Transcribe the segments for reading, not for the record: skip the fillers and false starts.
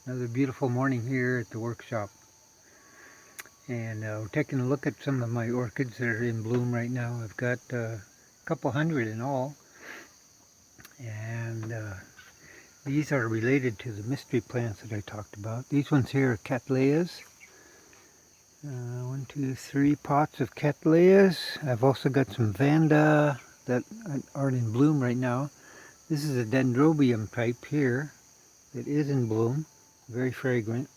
Another beautiful morning here at the workshop. And we're taking a look at some of my orchids that are in bloom right now. I've got a couple hundred in all. And these are related to the mystery plants that I talked about. These ones here are Cattleyas. 1, 2, 3 pots of Cattleyas. I've also got some Vanda that aren't in bloom right now. This is a Dendrobium type here that is in bloom. Very fragrant.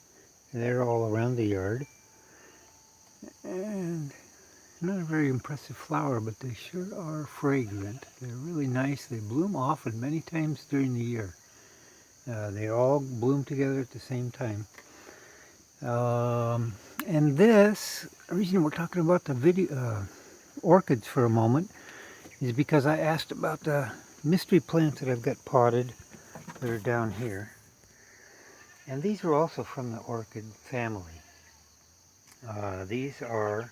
They're all around the yard. And not a very impressive flower, but they sure are fragrant. They're really nice. They bloom often, many times during the year. They all bloom together at the same time. And this, the reason we're talking about the orchids for a moment is because I asked about the mystery plants that I've got potted that are down here. And these are also from the orchid family. These are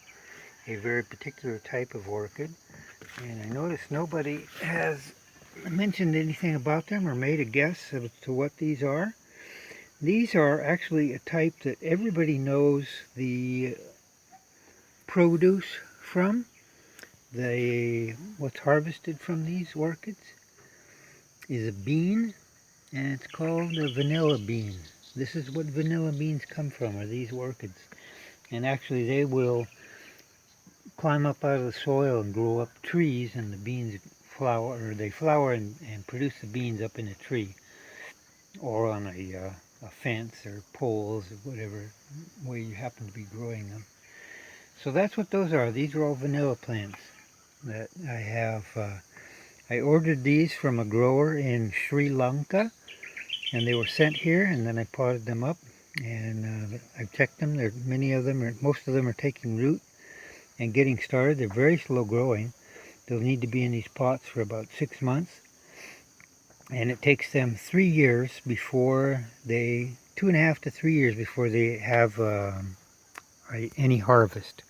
a very particular type of orchid, and I noticed nobody has mentioned anything about them or made a guess as to what these are. These are actually a type that everybody knows the produce from. What's harvested from these orchids is a bean, and it's called a vanilla bean. This is what vanilla beans come from, are these orchids. And actually they will climb up out of the soil and grow up trees, and the beans flower, or they flower and produce the beans up in a tree or on a fence or poles or whatever way you happen to be growing them. So that's what those are. These are all vanilla plants that I have. I ordered these from a grower in Sri Lanka, and they were sent here, and then I potted them up, and I've checked them. Many of them, most of them are taking root and getting started. They're very slow growing. They'll need to be in these pots for about 6 months, and it takes them 3 years before they, 2.5 to 3 years before they have any harvest,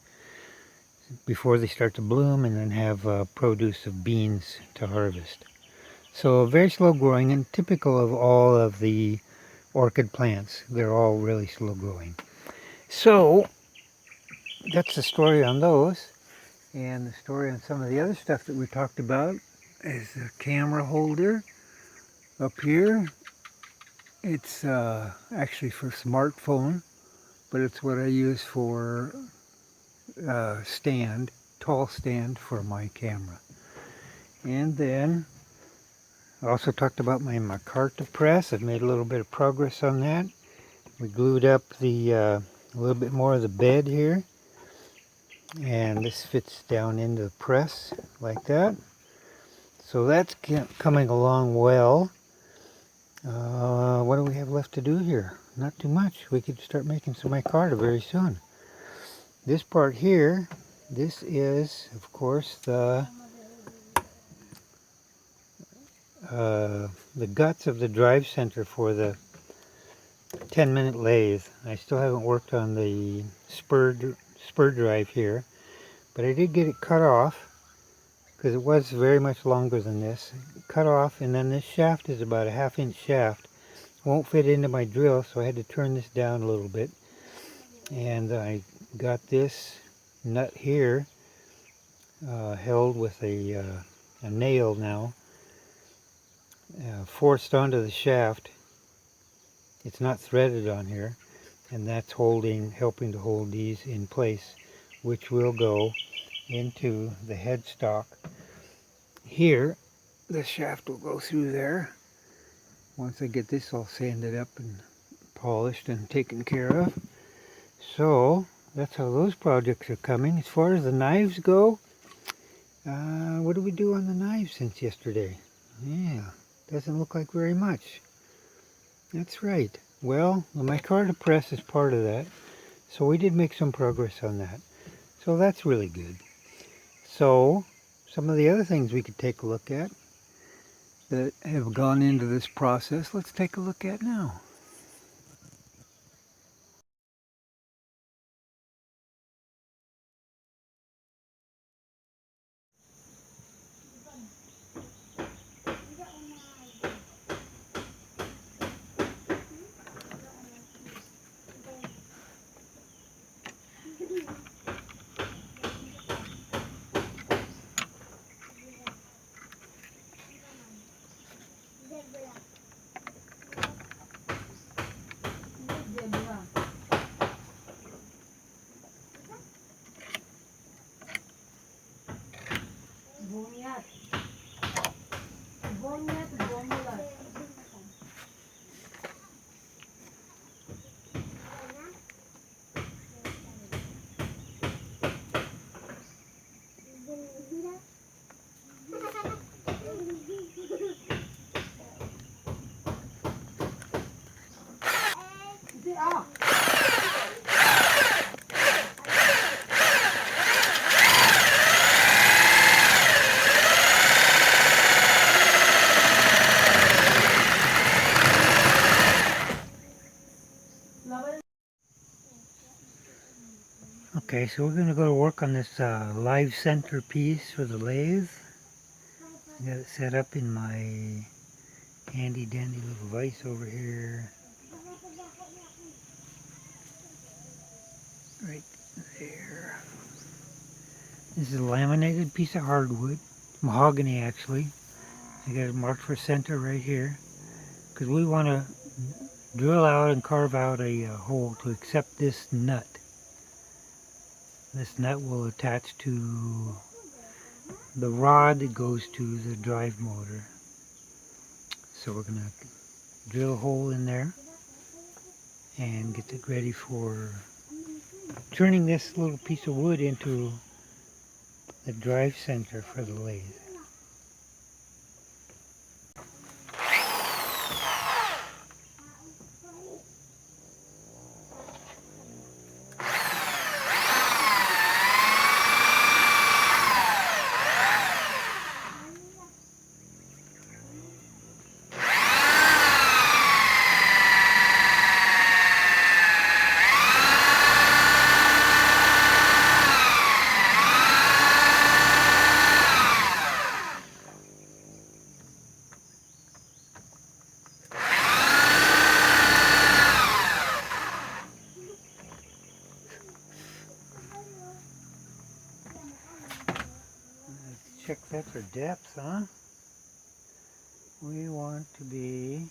before they start to bloom and then have produce of beans to harvest. So very slow growing, and typical of all of the orchid plants. They're all really slow growing. So that's the story on those. And the story on some of the other stuff that we talked about is the camera holder up here. It's actually for smartphone, but it's what I use for tall stand for my camera. And then I also talked about my Micarta press. I've made a little bit of progress on that. We glued up a little bit more of the bed here, and this fits down into the press like that. So that's coming along well. What do we have left to do here? Not too much. We could start making some micarta very soon. This part here, this is, of course, the guts of the drive center for the 10-minute lathe. I still haven't worked on the spur drive here, but I did get it cut off because it was very much longer than this. Cut off, and then this shaft is about a 1/2 inch shaft. Won't fit into my drill, so I had to turn this down a little bit. And I got this nut here held with a nail now, forced onto the shaft. It's not threaded on here, and that's helping to hold these in place, which will go into the headstock. Here, the shaft will go through there once I get this all sanded up and polished and taken care of. So that's how those projects are coming. As far as the knives go, what did we do on the knives since yesterday? Yeah, doesn't look like very much. That's right. Well, the micarta press is part of that, so we did make some progress on that. So that's really good. So some of the other things we could take a look at that have gone into this process, let's take a look at now. Okay, so we're going to go to work on this live center piece for the lathe. I got it set up in my handy dandy little vise over here. Right there. This is a laminated piece of hardwood. Mahogany, actually. I got it marked for center right here. Because we want to drill out and carve out a hole to accept this nut. This nut will attach to the rod that goes to the drive motor. So we're going to drill a hole in there and get it ready for turning this little piece of wood into the drive center for the lathe. Let's check that for depth, huh? We want to be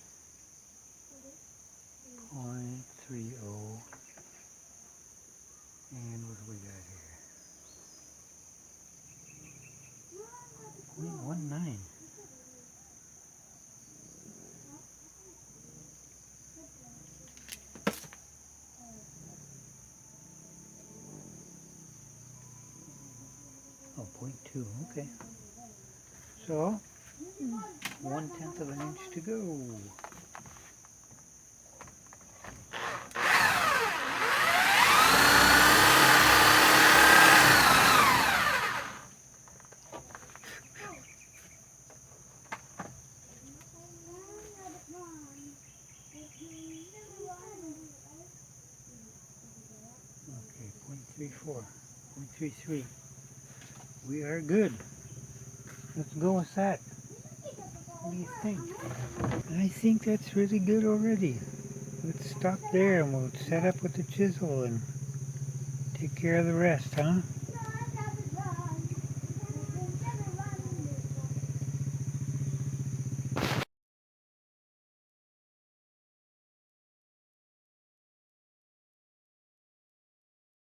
0.30, and what do we got here? 0.19. Oh, 0.2, okay. So, 1/10 of an inch to go. Okay, 0.34, 0.33. We are good. Let's go with that. What do you think? I think that's really good already. Let's stop there and we'll set up with the chisel and take care of the rest, huh?